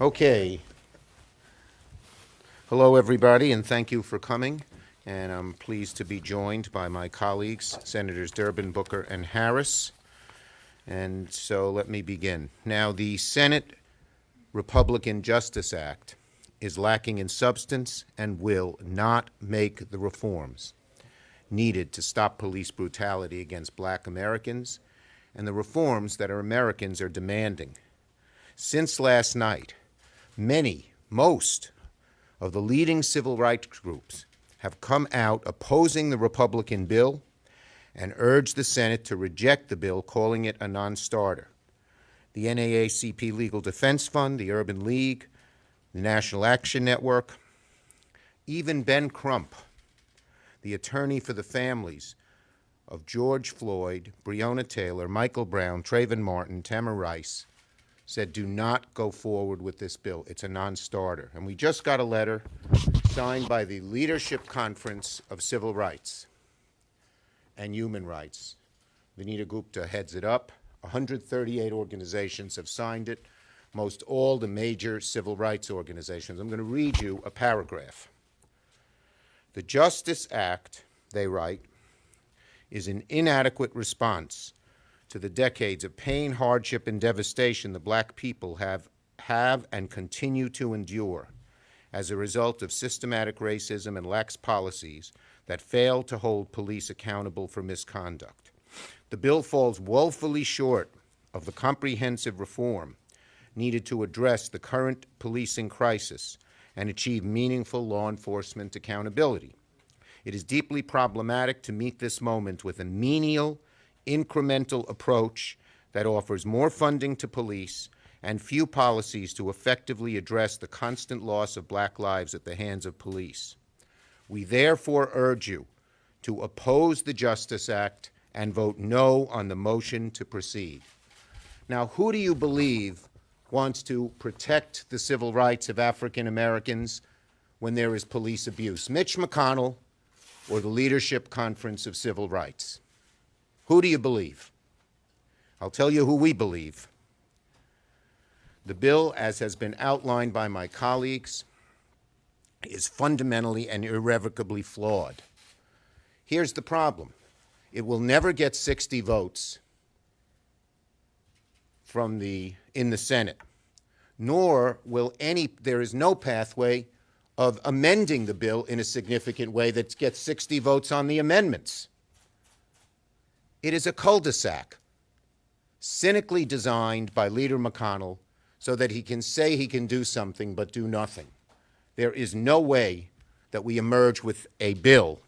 Okay. Hello, everybody, and thank you for coming. And I'm pleased to be joined by my colleagues, Senators Durbin, Booker, and Harris. And so let me begin. Now, the Senate Republican Justice Act is lacking in substance and will not make the reforms needed to stop police brutality against black Americans and the reforms that our Americans are demanding. Since last night, most of the leading civil rights groups have come out opposing the Republican bill and urged the Senate to reject the bill, calling it a non-starter. The NAACP Legal Defense Fund, the Urban League, the National Action Network, even Ben Crump, the attorney for the families of George Floyd, Breonna Taylor, Michael Brown, Trayvon Martin, Tamir Rice, said do not go forward with this bill. It's a non-starter. And we just got a letter signed by the Leadership Conference of Civil Rights and Human Rights. Vinita Gupta heads it up. 138 organizations have signed it, most all the major civil rights organizations. I'm going to read you a paragraph. The Justice Act, they write, is an inadequate response to the decades of pain, hardship, and devastation the black people have and continue to endure as a result of systematic racism and lax policies that fail to hold police accountable for misconduct. The bill falls woefully short of the comprehensive reform needed to address the current policing crisis and achieve meaningful law enforcement accountability. It is deeply problematic to meet this moment with a menial, incremental approach that offers more funding to police and few policies to effectively address the constant loss of black lives at the hands of police. We therefore urge you to oppose the Justice Act and vote no on the motion to proceed. Now, who do you believe wants to protect the civil rights of African Americans when there is police abuse? Mitch McConnell or the Leadership Conference of Civil Rights? Who do you believe? I'll tell you who we believe. The bill, as has been outlined by my colleagues, is fundamentally and irrevocably flawed. Here's the problem. It will never get 60 votes in the Senate, nor will there is no pathway of amending the bill in a significant way that gets 60 votes on the amendments. It is a cul-de-sac, cynically designed by Leader McConnell so that he can say he can do something but do nothing. There is no way that we emerge with a bill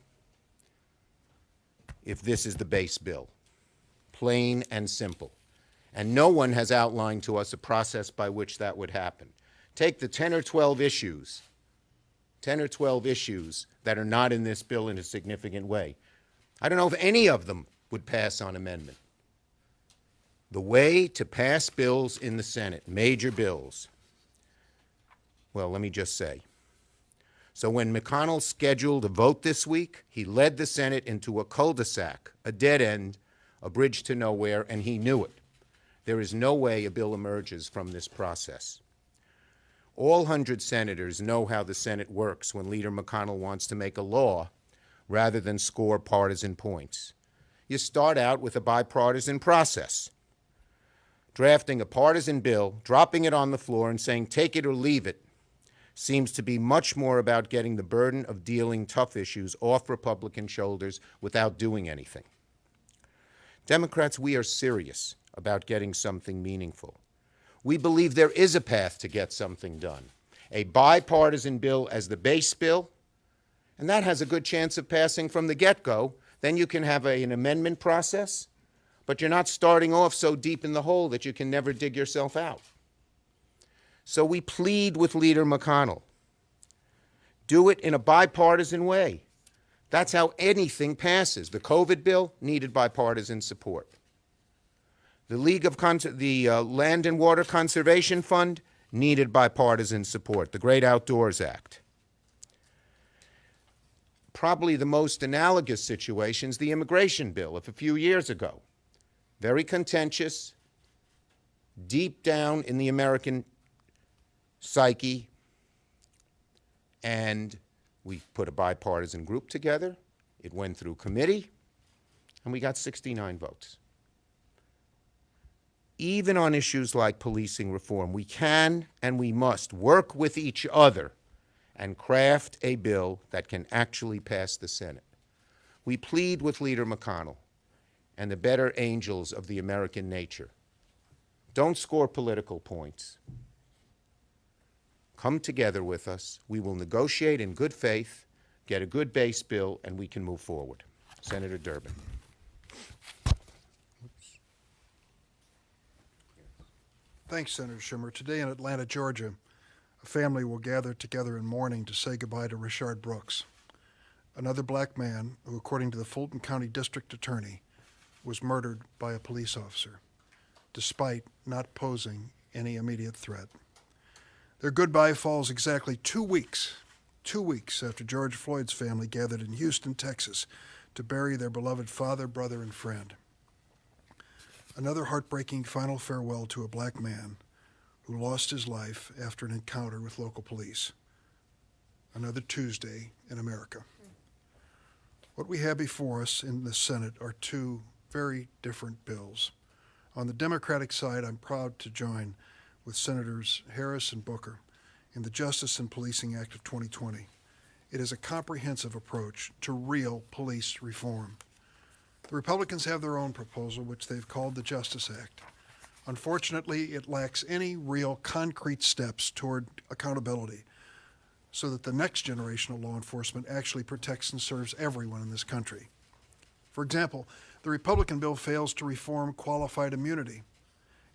if this is the base bill, plain and simple. And no one has outlined to us a process by which that would happen. Take the 10 or 12 issues that are not in this bill in a significant way. I don't know if any of them would pass on amendment. The way to pass bills in the Senate, major bills, well, let me just say. So when McConnell scheduled a vote this week, he led the Senate into a cul-de-sac, a dead end, a bridge to nowhere, and he knew it. There is no way a bill emerges from this process. All 100 senators know how the Senate works when Leader McConnell wants to make a law rather than score partisan points. You start out with a bipartisan process, drafting a partisan bill, dropping it on the floor, and saying take it or leave it seems to be much more about getting the burden of dealing tough issues off Republican shoulders without doing anything. Democrats, we are serious about getting something meaningful. We believe there is a path to get something done. A bipartisan bill as the base bill, and that has a good chance of passing from the get-go. Then you can have an amendment process, but you're not starting off so deep in the hole that you can never dig yourself out. So we plead with Leader McConnell. Do it in a bipartisan way. That's how anything passes. The COVID bill needed bipartisan support. The Land and Water Conservation Fund needed bipartisan support. The Great Outdoors Act. Probably the most analogous situation is the immigration bill of a few years ago. Very contentious, deep down in the American psyche, and we put a bipartisan group together. It went through committee, and we got 69 votes. Even on issues like policing reform, we can and we must work with each other and craft a bill that can actually pass the Senate. We plead with Leader McConnell and the better angels of the American nature. Don't score political points. Come together with us. We will negotiate in good faith, get a good base bill, and we can move forward. Senator Durbin. Thanks, Senator Schumer. Today in Atlanta, Georgia, a family will gather together in mourning to say goodbye to Rayshard Brooks, another black man who, according to the Fulton County District Attorney, was murdered by a police officer, despite not posing any immediate threat. Their goodbye falls exactly 2 weeks after George Floyd's family gathered in Houston, Texas, to bury their beloved father, brother, and friend. Another heartbreaking final farewell to a black man who lost his life after an encounter with local police. Another Tuesday in America. What we have before us in the Senate are two very different bills. On the Democratic side, I'm proud to join with Senators Harris and Booker in the Justice and Policing Act of 2020. It is a comprehensive approach to real police reform. The Republicans have their own proposal, which they've called the Justice Act. Unfortunately, it lacks any real concrete steps toward accountability so that the next generation of law enforcement actually protects and serves everyone in this country. For example, the Republican bill fails to reform qualified immunity,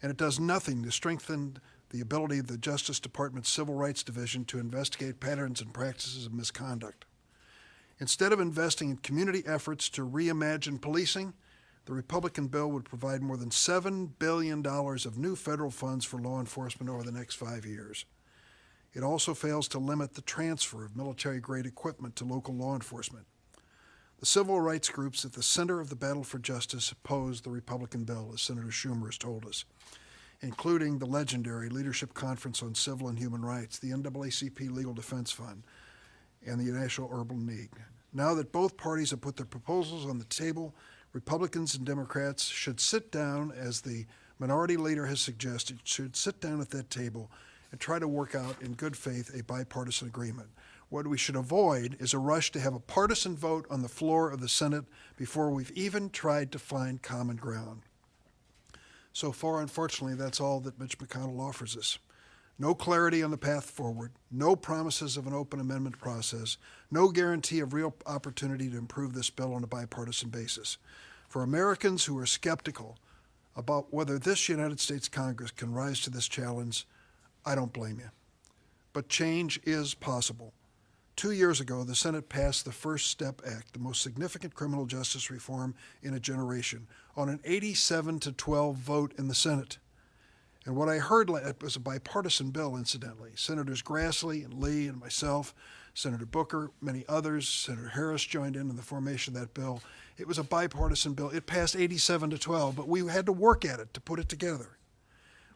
and it does nothing to strengthen the ability of the Justice Department's Civil Rights Division to investigate patterns and practices of misconduct. Instead of investing in community efforts to reimagine policing, the Republican bill would provide more than $7 billion of new federal funds for law enforcement over the next 5 years. It also fails to limit the transfer of military-grade equipment to local law enforcement. The civil rights groups at the center of the battle for justice oppose the Republican bill, as Senator Schumer has told us, including the legendary Leadership Conference on Civil and Human Rights, the NAACP Legal Defense Fund, and the National Urban League. Now that both parties have put their proposals on the table, Republicans and Democrats should sit down, as the minority leader has suggested, should sit down at that table and try to work out in good faith a bipartisan agreement. What we should avoid is a rush to have a partisan vote on the floor of the Senate before we've even tried to find common ground. So far, unfortunately, that's all that Mitch McConnell offers us. No clarity on the path forward, no promises of an open amendment process, no guarantee of real opportunity to improve this bill on a bipartisan basis. For Americans who are skeptical about whether this United States Congress can rise to this challenge, I don't blame you. But change is possible. 2 years ago, the Senate passed the First Step Act, the most significant criminal justice reform in a generation, on an 87-12 vote in the Senate. And what I heard, it was a bipartisan bill, incidentally. Senators Grassley and Lee and myself, Senator Booker, many others, Senator Harris joined in the formation of that bill. It was a bipartisan bill. It passed 87-12, but we had to work at it to put it together.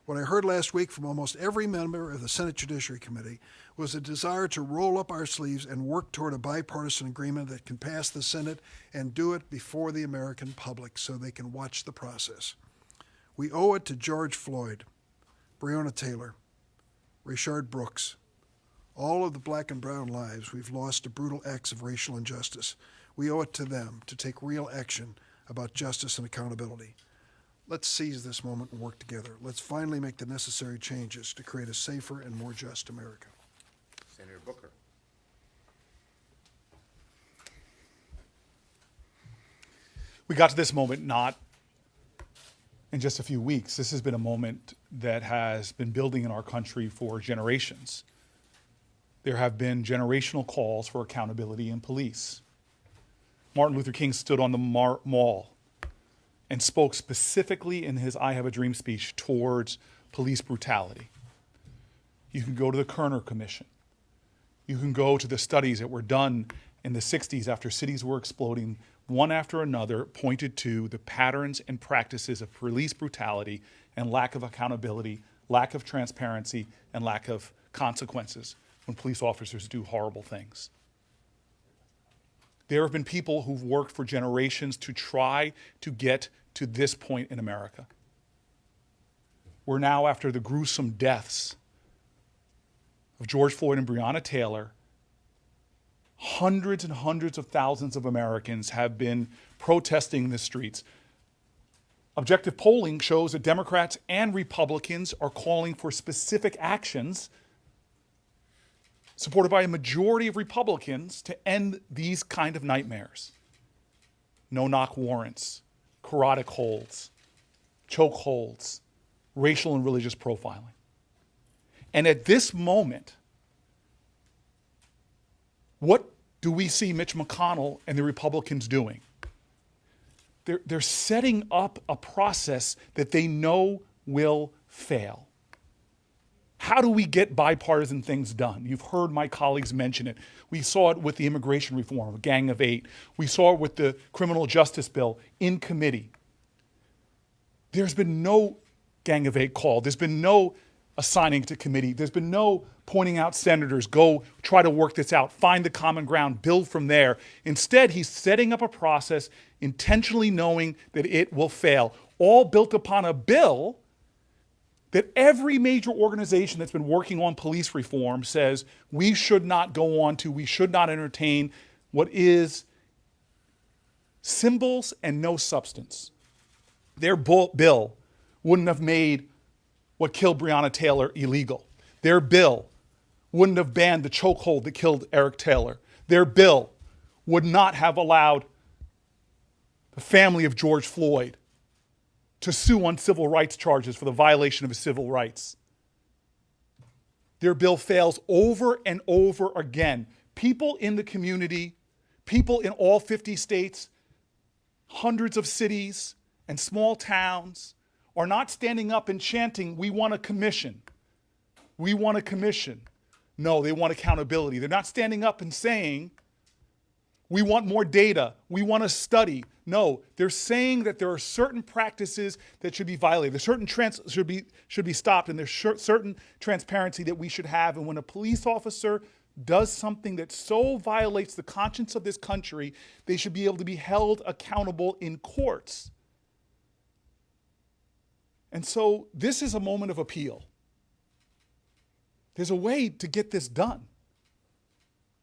What I heard last week from almost every member of the Senate Judiciary Committee was a desire to roll up our sleeves and work toward a bipartisan agreement that can pass the Senate and do it before the American public so they can watch the process. We owe it to George Floyd, Breonna Taylor, Rayshard Brooks, all of the black and brown lives we've lost to brutal acts of racial injustice. We owe it to them to take real action about justice and accountability. Let's seize this moment and work together. Let's finally make the necessary changes to create a safer and more just America. Senator Booker. We got to this moment not in just a few weeks. This has been a moment that has been building in our country for generations. There have been generational calls for accountability in police. Martin Luther King stood on the Mall and spoke specifically in his I Have a Dream speech towards police brutality. You can go to the Kerner Commission. You can go to the studies that were done in the 60s after cities were exploding, one after another, pointed to the patterns and practices of police brutality and lack of accountability, lack of transparency, and lack of consequences when police officers do horrible things. There have been people who've worked for generations to try to get to this point in America. We're now, after the gruesome deaths of George Floyd and Breonna Taylor, hundreds and hundreds of thousands of Americans have been protesting in the streets. Objective polling shows that Democrats and Republicans are calling for specific actions supported by a majority of Republicans to end these kind of nightmares. No-knock warrants, carotid holds, choke holds, racial and religious profiling. And at this moment, what do we see Mitch McConnell and the Republicans doing? They're setting up a process that they know will fail. How do we get bipartisan things done? You've heard my colleagues mention it. We saw it with the immigration reform, a Gang of Eight. We saw it with the criminal justice bill in committee. There's been no Gang of Eight call. There's been no assigning to committee. There's been no pointing out senators, go try to work this out, find the common ground, build from there. Instead, he's setting up a process intentionally knowing that it will fail, all built upon a bill that every major organization that's been working on police reform says we should not go on to, we should not entertain what is symbols and no substance. Their bill wouldn't have made what killed Breonna Taylor illegal. Their bill wouldn't have banned the chokehold that killed Eric Taylor. Their bill would not have allowed the family of George Floyd to sue on civil rights charges for the violation of his civil rights. Their bill fails over and over again. People in the community, people in all 50 states, hundreds of cities and small towns are not standing up and chanting, we want a commission. We want a commission. No, they want accountability. They're not standing up and saying, we want more data. We want a study. No, they're saying that there are certain practices that should be violated. There's certain should be stopped, and there's certain transparency that we should have. And when a police officer does something that so violates the conscience of this country, they should be able to be held accountable in courts. And so this is a moment of appeal. There's a way to get this done.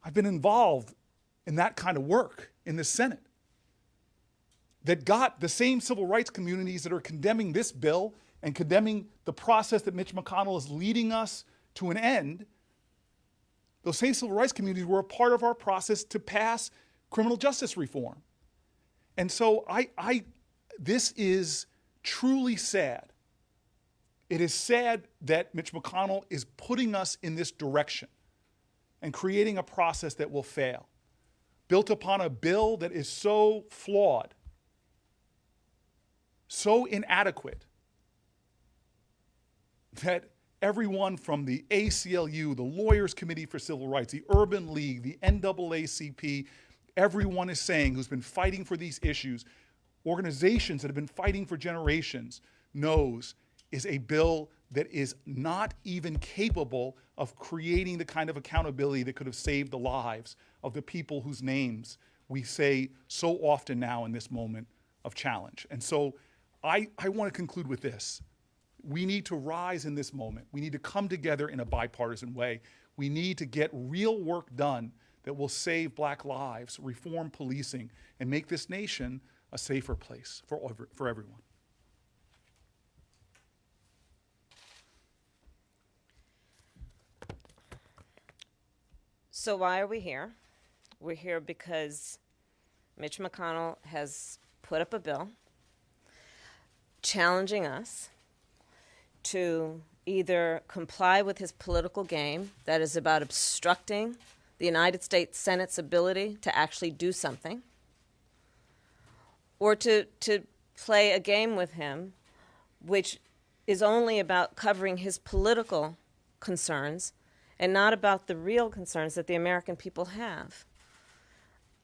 I've been involved in that kind of work in the Senate that got the same civil rights communities that are condemning this bill and condemning the process that Mitch McConnell is leading us to an end. Those same civil rights communities were a part of our process to pass criminal justice reform. And so this is truly sad. It is sad that Mitch McConnell is putting us in this direction and creating a process that will fail, built upon a bill that is so flawed, so inadequate, that everyone from the ACLU, the Lawyers Committee for Civil Rights, the Urban League, the NAACP, everyone is saying who's been fighting for these issues, organizations that have been fighting for generations, knows is a bill that is not even capable of creating the kind of accountability that could have saved the lives of the people whose names we say so often now in this moment of challenge. And so I want to conclude with this. We need to rise in this moment. We need to come together in a bipartisan way. We need to get real work done that will save black lives, reform policing, and make this nation a safer place for everyone. So why are we here? We're here because Mitch McConnell has put up a bill challenging us to either comply with his political game that is about obstructing the United States Senate's ability to actually do something, or to play a game with him which is only about covering his political concerns and not about the real concerns that the American people have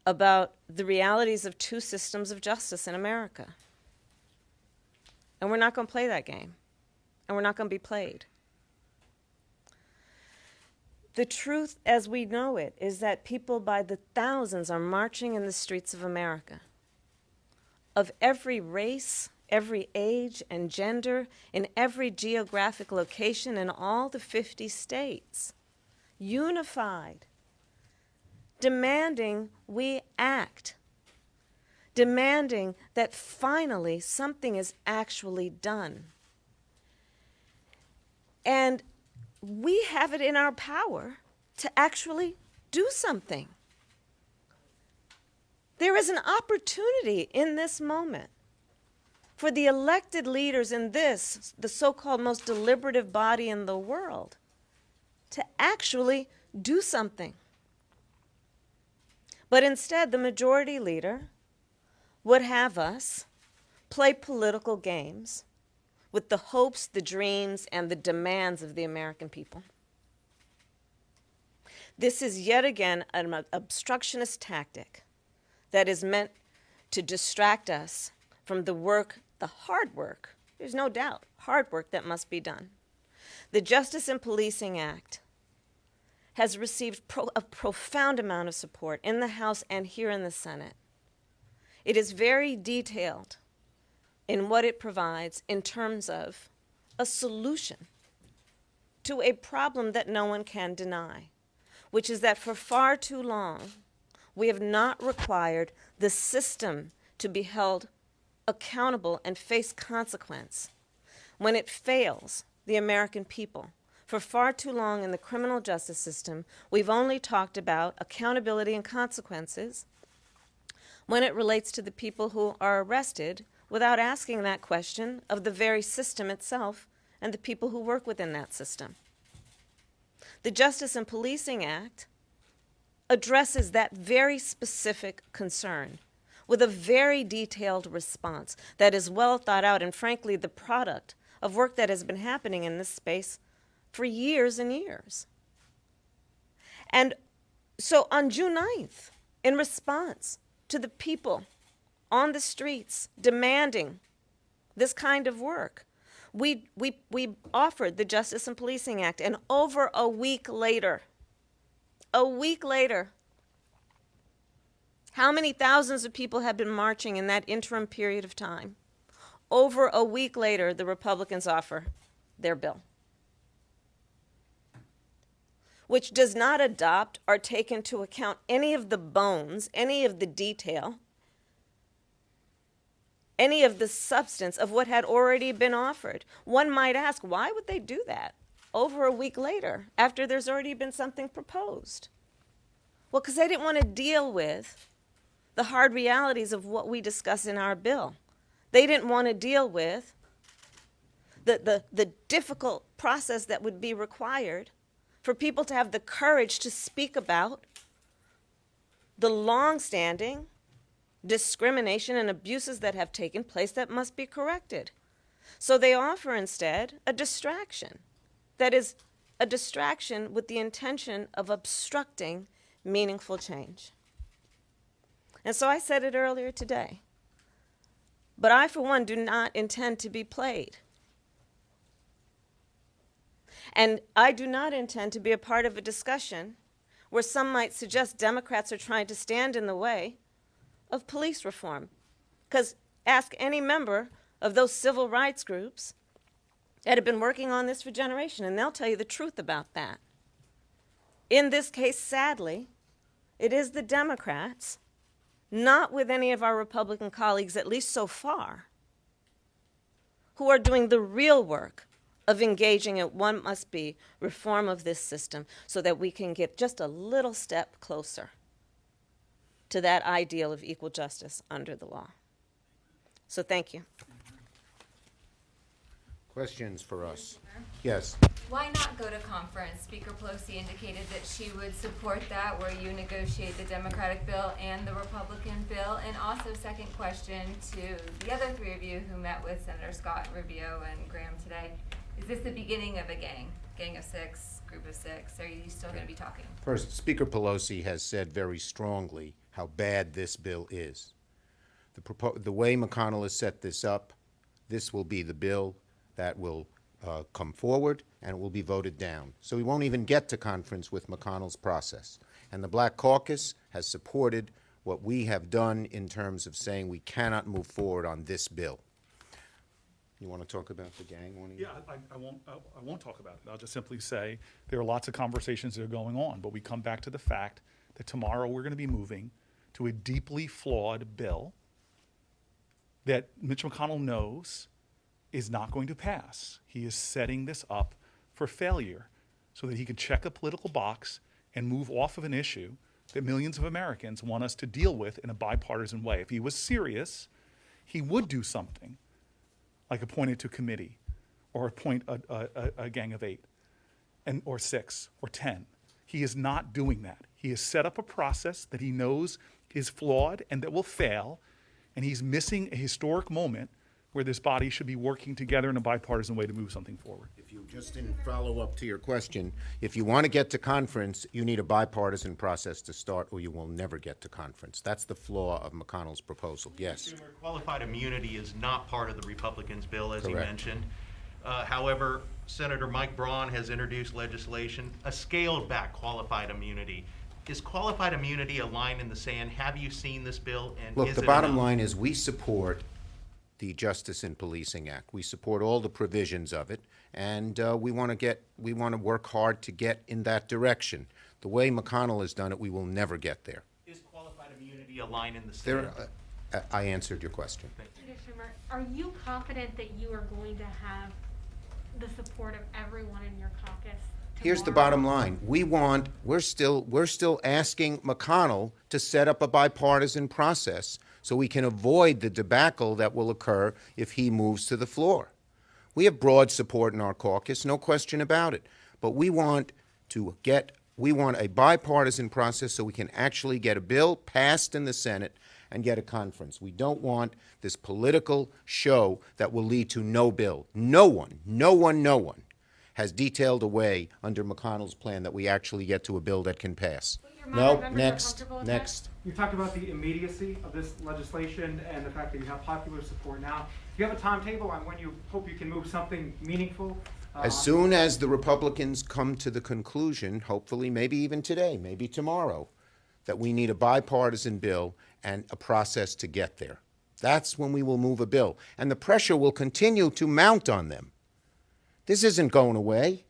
about the realities of two systems of justice in America. And we're not going to play that game. And we're not going to be played. The truth as we know it is that people by the thousands are marching in the streets of America, of every race, every age and gender, in every geographic location in all the 50 states, unified, demanding we act, demanding that finally something is actually done. And we have it in our power to actually do something. There is an opportunity in this moment for the elected leaders in this, the so-called most deliberative body in the world, to actually do something. But instead, the majority leader would have us play political games with the hopes, the dreams, and the demands of the American people. This is yet again an obstructionist tactic that is meant to distract us from the work, the hard work, there's no doubt, hard work that must be done. The Justice and Policing Act has received a profound amount of support in the House and here in the Senate. It is very detailed in what it provides in terms of a solution to a problem that no one can deny, which is that for far too long, we have not required the system to be held accountable and face consequence when it fails the American people. For far too long in the criminal justice system, we've only talked about accountability and consequences when it relates to the people who are arrested without asking that question of the very system itself and the people who work within that system. The Justice and Policing Act addresses that very specific concern with a very detailed response that is well thought out and frankly the product of work that has been happening in this space for years and years. And so on June 9th, in response to the people on the streets demanding this kind of work, we offered the Justice and Policing Act, and over a week later, how many thousands of people have been marching in that interim period of time? Over a week later, the Republicans offer their bill, which does not adopt or take into account any of the bones, any of the detail, any of the substance of what had already been offered. One might ask, why would they do that over a week later after there's already been something proposed? Well, because they didn't want to deal with the hard realities of what we discuss in our bill. They didn't want to deal with the difficult process that would be required for people to have the courage to speak about the long-standing discrimination and abuses that have taken place that must be corrected. So they offer instead a distraction that is a distraction with the intention of obstructing meaningful change. And so I said it earlier today, but I, for one, do not intend to be played. And I do not intend to be a part of a discussion where some might suggest Democrats are trying to stand in the way of police reform. Because ask any member of those civil rights groups that have been working on this for generations, and they'll tell you the truth about that. In this case, sadly, it is the Democrats, not with any of our Republican colleagues, at least so far, who are doing the real work of engaging in what must be reform of this system so that we can get just a little step closer to that ideal of equal justice under the law. So thank you. Questions for us? Yes. Why not go to conference? Speaker Pelosi indicated that she would support that, where you negotiate the Democratic bill and the Republican bill. And also, second question to the other three of you who met with Senator Scott, Rubio, and Graham today. Is this the beginning of a gang of six, group of six? Are you still going to be talking? First, Speaker Pelosi has said very strongly how bad this bill is. The way McConnell has set this up, this will be the bill that will come forward, and it will be voted down. So we won't even get to conference with McConnell's process. And the Black Caucus has supported what we have done in terms of saying we cannot move forward on this bill. You want to talk about the gang one? Yeah, I won't talk about it. I'll just simply say there are lots of conversations that are going on, but we come back to the fact that tomorrow we're going to be moving to a deeply flawed bill that Mitch McConnell knows is not going to pass. He is setting this up for failure so that he can check a political box and move off of an issue that millions of Americans want us to deal with in a bipartisan way. If he was serious, he would do something like appoint it to committee or appoint a gang of 8 or 6 or 10. He is not doing that. He has set up a process that he knows is flawed and that will fail, and he's missing a historic moment where this body should be working together in a bipartisan way to move something forward. If you just in follow-up to your question, if you want to get to conference, you need a bipartisan process to start, or you will never get to conference. That's the flaw of McConnell's proposal. Yes. Schumer, qualified immunity is not part of the Republicans' bill, as he Correct. mentioned. However, Senator Mike Braun has introduced legislation, a scaled-back qualified immunity. Is qualified immunity a line in the sand? Have you seen this bill? And Look, is the it bottom enough? line is we support the Justice in Policing Act. We support all the provisions of it, and we want to work hard to get in that direction. The way McConnell has done it, we will never get there. Is qualified immunity a line in the sand? I answered your question. Senator Schumer, are you confident that you are going to have the support of everyone in your caucus Here's the tomorrow? bottom line. We're still asking McConnell to set up a bipartisan process so we can avoid the debacle that will occur if he moves to the floor. We have broad support in our caucus, no question about it. But we want a bipartisan process so we can actually get a bill passed in the Senate and get a conference. We don't want this political show that will lead to no bill. No one has detailed a way under McConnell's plan that we actually get to a bill that can pass. But your No, members are next, comfortable with next. You talked about the immediacy of this legislation and the fact that you have popular support now. Do you have a timetable on when you hope you can move something meaningful? As soon as the Republicans come to the conclusion, hopefully, maybe even today, maybe tomorrow, that we need a bipartisan bill and a process to get there. That's when we will move a bill. And the pressure will continue to mount on them. This isn't going away.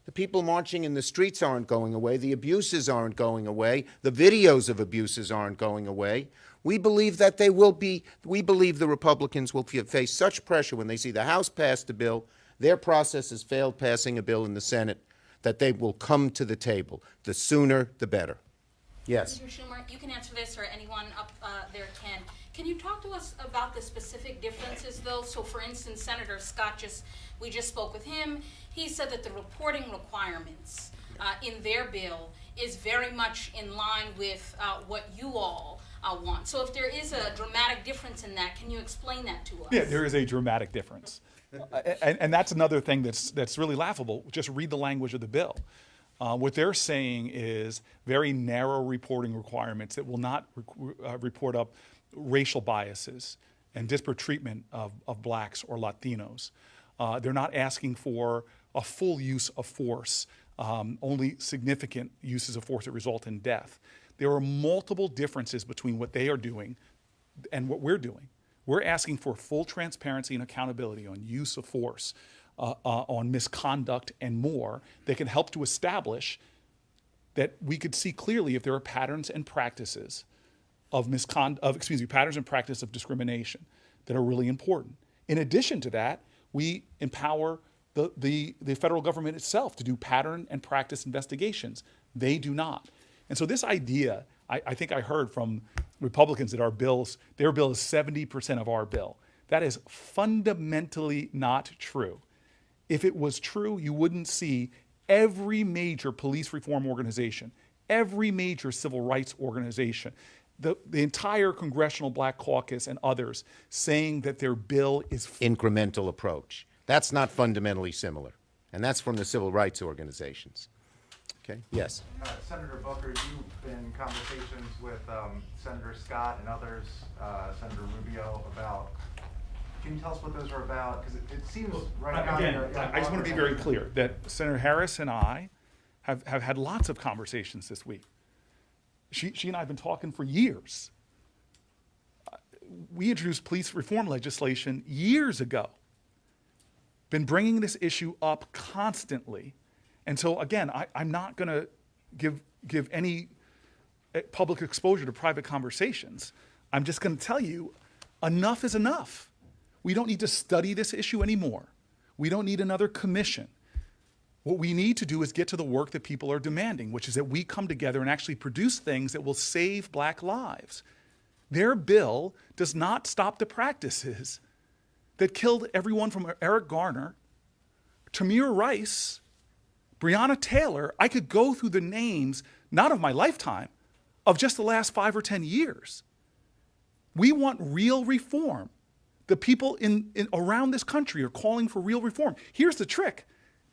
The people marching in the streets aren't going away. The abuses aren't going away. The videos of abuses aren't going away. We believe that we believe the Republicans will face such pressure when they see the House pass the bill, their process has failed passing a bill in the Senate, that they will come to the table. The sooner, the better. Yes. Senator Schumer, you can answer this, or anyone up there can. Can you talk to us about the specific differences, though? So, for instance, Senator Scott, we just spoke with him. He said that the reporting requirements in their bill is very much in line with what you all want. So if there is a dramatic difference in that, can you explain that to us? Yeah, there is a dramatic difference. And that's another thing that's really laughable. Just read the language of the bill. What they're saying is very narrow reporting requirements that will not report up racial biases and disparate treatment of blacks or Latinos. They're not asking for a full use of force, only significant uses of force that result in death. There are multiple differences between what they are doing and what we're doing. We're asking for full transparency and accountability on use of force, on misconduct and more that can help to establish that we could see clearly if there are patterns and practices of patterns and practice of discrimination that are really important. In addition to that, we empower the federal government itself to do pattern and practice investigations. They do not. And so this idea, I think I heard from Republicans that their bill is 70% of our bill. That is fundamentally not true. If it was true, you wouldn't see every major police reform organization, every major civil rights organization, the entire Congressional Black Caucus and others saying that their bill is Incremental approach. That's not fundamentally similar. And that's from the civil rights organizations. Okay? Yes. Senator Booker, you've been in conversations with Senator Scott and others, Senator Rubio, about Can you tell us what those are about? Because it seems right now. Again, I just want to be very clear that Senator Harris and I have had lots of conversations this week. She and I have been talking for years. We introduced police reform legislation years ago. Been bringing this issue up constantly. And so again, I'm not going to give any public exposure to private conversations. I'm just going to tell you, enough is enough. We don't need to study this issue anymore. We don't need another commission. What we need to do is get to the work that people are demanding, which is that we come together and actually produce things that will save black lives. Their bill does not stop the practices that killed everyone from Eric Garner, Tamir Rice, Breonna Taylor. I could go through the names, not of my lifetime, of just the last 5 or 10 years. We want real reform. The people around this country are calling for real reform. Here's the trick.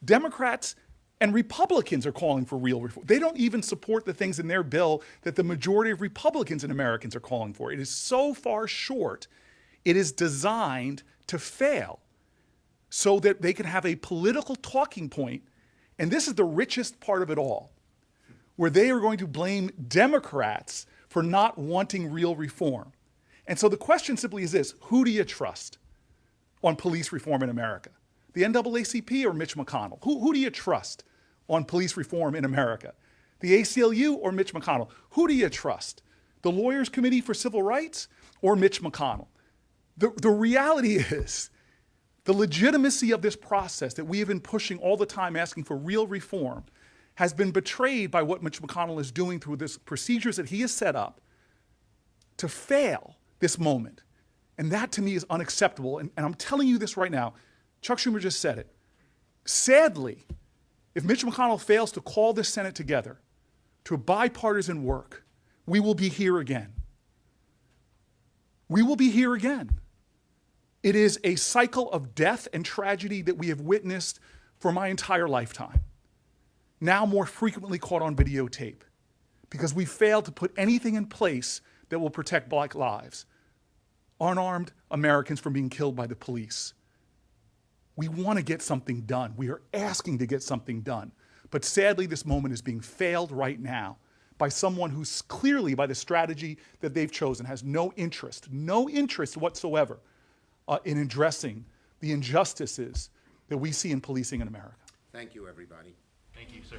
Democrats and Republicans are calling for real reform. They don't even support the things in their bill that the majority of Republicans and Americans are calling for. It is so far short, it is designed to fail so that they can have a political talking point. And this is the richest part of it all, where they are going to blame Democrats for not wanting real reform. And so the question simply is this: who do you trust on police reform in America? The NAACP or Mitch McConnell? Who do you trust on police reform in America? The ACLU or Mitch McConnell? Who do you trust? The Lawyers Committee for Civil Rights or Mitch McConnell? The reality is, the legitimacy of this process that we have been pushing all the time, asking for real reform, has been betrayed by what Mitch McConnell is doing through this procedures that he has set up to fail this moment. And that to me is unacceptable. And I'm telling you this right now. Chuck Schumer just said it. Sadly, if Mitch McConnell fails to call this Senate together to a bipartisan work, we will be here again. We will be here again. It is a cycle of death and tragedy that we have witnessed for my entire lifetime, now more frequently caught on videotape, because we failed to put anything in place that will protect black lives, unarmed Americans from being killed by the police. We want to get something done. We are asking to get something done. But sadly, this moment is being failed right now by someone who's clearly, by the strategy that they've chosen, has no interest whatsoever in addressing the injustices that we see in policing in America. Thank you, everybody. Thank you, sir.